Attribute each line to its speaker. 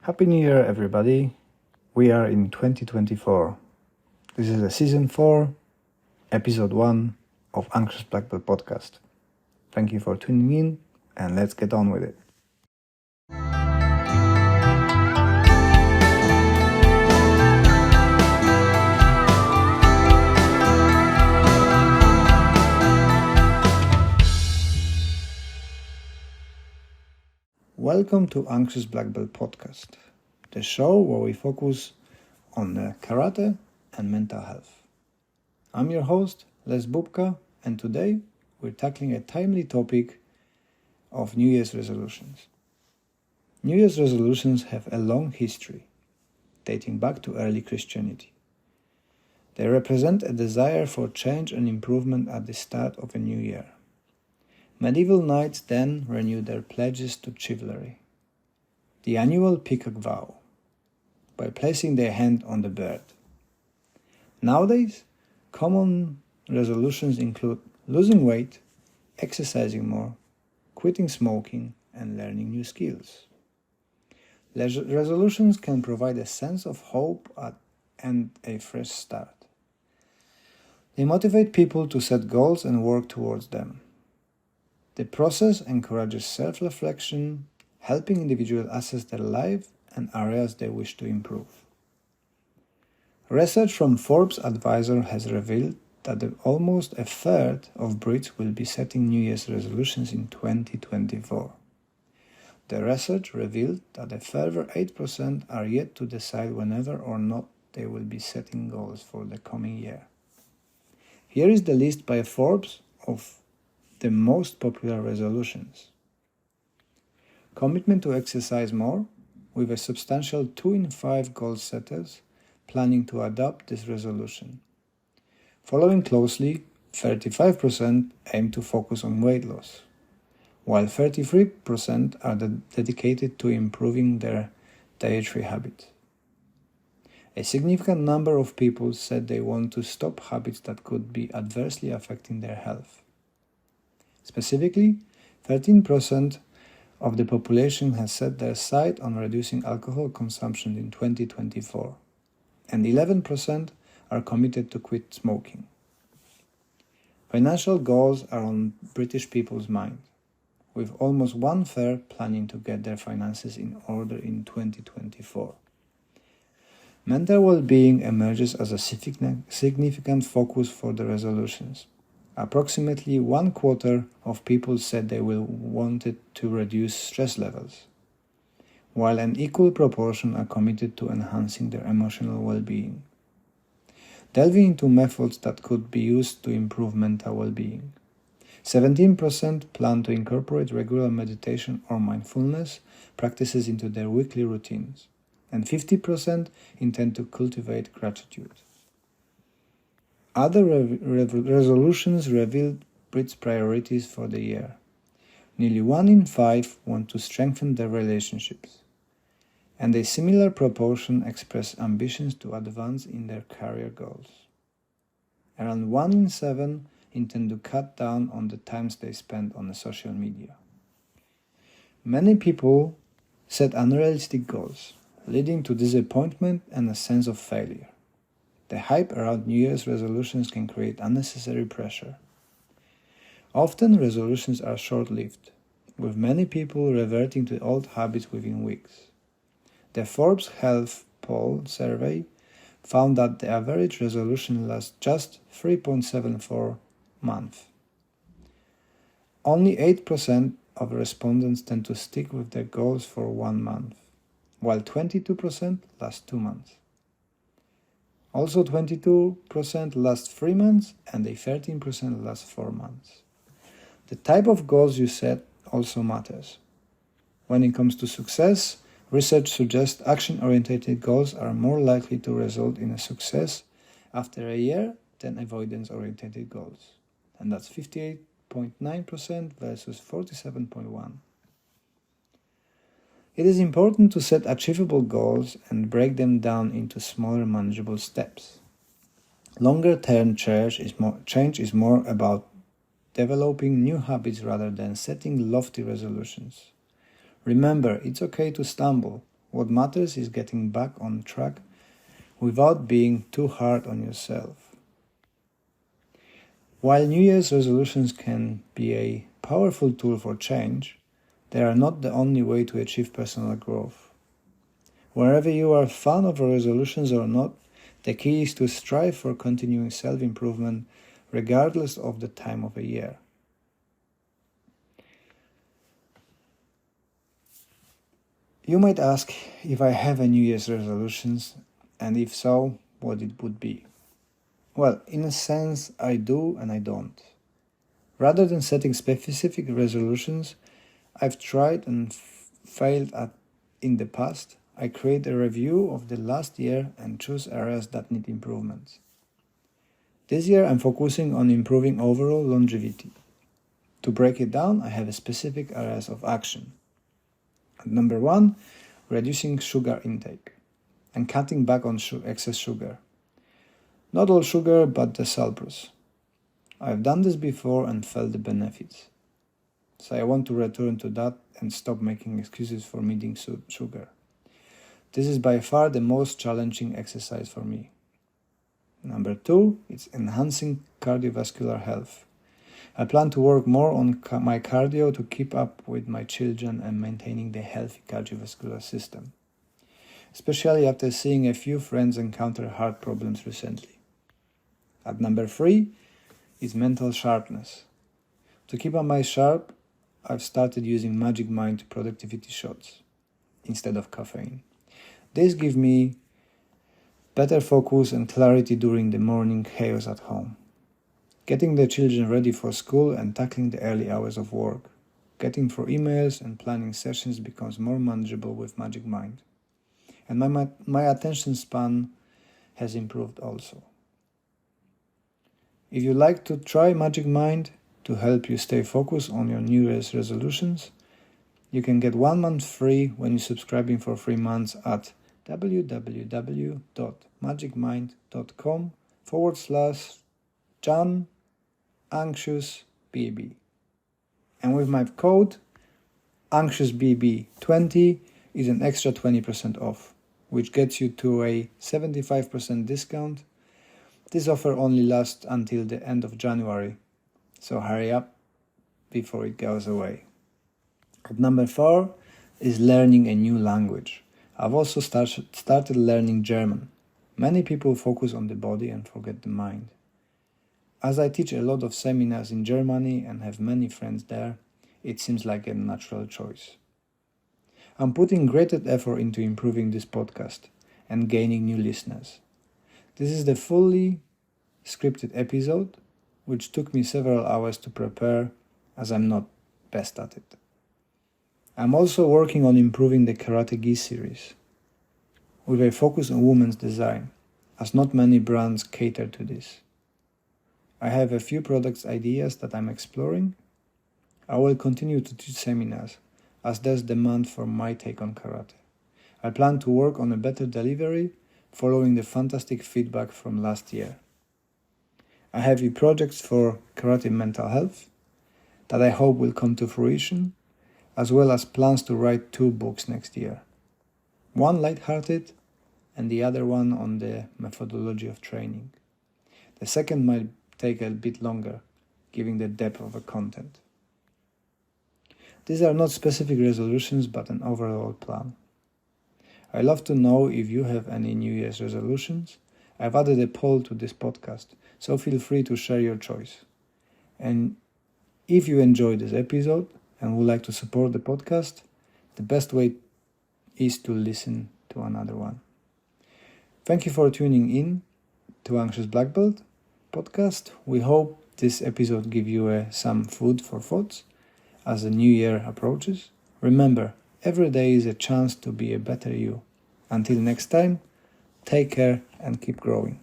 Speaker 1: Happy New Year, everybody. We are in 2024. This is the Season 4, Episode 1 of Anxious Black Belt Podcast. Thank you for tuning in, and let's get on with it. Welcome to Anxious Black Belt Podcast, the show where we focus on karate and mental health. I'm your host, Bubka, and today we're tackling a timely topic of New Year's resolutions. New Year's resolutions have a long history, dating back to early Christianity. They represent a desire for change and improvement at the start of a new year. Medieval knights then renewed their pledges to chivalry, the annual peacock vow, by placing their hand on the bird. Nowadays, common resolutions include losing weight, exercising more, quitting smoking, and learning new skills. Resolutions can provide a sense of hope and a fresh start. They motivate people to set goals and work towards them. The process encourages self-reflection, helping individuals assess their life and areas they wish to improve. Research from Forbes Advisor has revealed that almost a third of Brits will be setting New Year's resolutions in 2024. The research revealed that a further 8% are yet to decide whether or not they will be setting goals for the coming year. Here is the list by Forbes of the most popular resolutions. Commitment to exercise more, with a substantial 2 in 5 goal setters planning to adopt this resolution. Following closely, 35% aim to focus on weight loss, while 33% are dedicated to improving their dietary habits. A significant number of people said they want to stop habits that could be adversely affecting their health. Specifically, 13% of the population has set their sight on reducing alcohol consumption in 2024, and 11% are committed to quit smoking. Financial goals are on British people's mind, with almost 1/3 planning to get their finances in order in 2024. Mental well-being emerges as a significant focus for the resolutions. Approximately 1/4 of people said they will wanted to reduce stress levels, while an equal proportion are committed to enhancing their emotional well-being. Delving into methods that could be used to improve mental well-being. 17% plan to incorporate regular meditation or mindfulness practices into their weekly routines, and 50% intend to cultivate gratitude. Other resolutions revealed Brits' priorities for the year. Nearly 1 in 5 want to strengthen their relationships, and a similar proportion express ambitions to advance in their career goals. Around 1 in 7 intend to cut down on the times they spend on social media. Many people set unrealistic goals, leading to disappointment and a sense of failure. The hype around New Year's resolutions can create unnecessary pressure. Often resolutions are short-lived, with many people reverting to old habits within weeks. The Forbes Health Poll survey found that the average resolution lasts just 3.74 months. Only 8% of respondents tend to stick with their goals for 1 month, while 22% last 2 months. Also, 22% last 3 months and 13% last 4 months. The type of goals you set also matters. When it comes to success, research suggests action-oriented goals are more likely to result in a success after a year than avoidance-oriented goals. And that's 58.9% versus 47.1%. It is important to set achievable goals and break them down into smaller manageable steps. Longer-term change is more about developing new habits rather than setting lofty resolutions. Remember, it's okay to stumble, What matters is getting back on track without being too hard on yourself. While New Year's resolutions can be a powerful tool for change, they are not the only way to achieve personal growth. Wherever you are a fan of resolutions or not, the key is to strive for continuing self-improvement regardless of the time of the year. You might ask if I have a New Year's resolutions, and if so, what it would be. Well, in a sense, I do and I don't. Rather than setting specific resolutions I've tried and failed at in the past, I create a review of the last year and choose areas that need improvements. This year I'm focusing on improving overall longevity. To break it down, I have specific areas of action. Number 1, reducing sugar intake and cutting back on excess sugar. Not all sugar, but the sulfurs. I've done this before and felt the benefits. So I want to return to that and stop making excuses for needing sugar. This is by far the most challenging exercise for me. Number 2, it's enhancing cardiovascular health. I plan to work more on my cardio to keep up with my children and maintaining the healthy cardiovascular system, especially after seeing a few friends encounter heart problems recently. At number 3 is mental sharpness. To keep my mind sharp, I've started using Magic Mind productivity shots instead of caffeine. This gives me better focus and clarity during the morning chaos at home. Getting the children ready for school and tackling the early hours of work. Getting through emails and planning sessions becomes more manageable with Magic Mind. And my attention span has improved also. If you like to try Magic Mind to help you stay focused on your New Year's resolutions, you can get 1 month free when you're subscribing for 3 months at www.magicmind.com/JohnAnxiousBB. And with my code AnxiousBB20 is an extra 20% off, which gets you to a 75% discount. This offer only lasts until the end of January, so hurry up before it goes away. At number 4 is learning a new language. I've also started learning German. Many people focus on the body and forget the mind. As I teach a lot of seminars in Germany and have many friends there, it seems like a natural choice. I'm putting greater effort into improving this podcast and gaining new listeners. This is the fully scripted episode, which took me several hours to prepare as I'm not best at it. I'm also working on improving the Karate Gi series, with a focus on women's design, as not many brands cater to this. I have a few product ideas that I'm exploring. I will continue to teach seminars, as there's demand for my take on karate. I plan to work on a better delivery, following the fantastic feedback from last year. I have projects for karate mental health that I hope will come to fruition, as well as plans to write 2 books next year. One light-hearted and the other one on the methodology of training. The second might take a bit longer, given the depth of the content. These are not specific resolutions, but an overall plan. I'd love to know if you have any New Year's resolutions. I've added a poll to this podcast, so feel free to share your choice. And if you enjoyed this episode and would like to support the podcast, the best way is to listen to another one. Thank you for tuning in to Anxious Black Belt podcast. We hope this episode gives you some food for thoughts as the new year approaches. Remember, every day is a chance to be a better you. Until next time, take care and keep growing.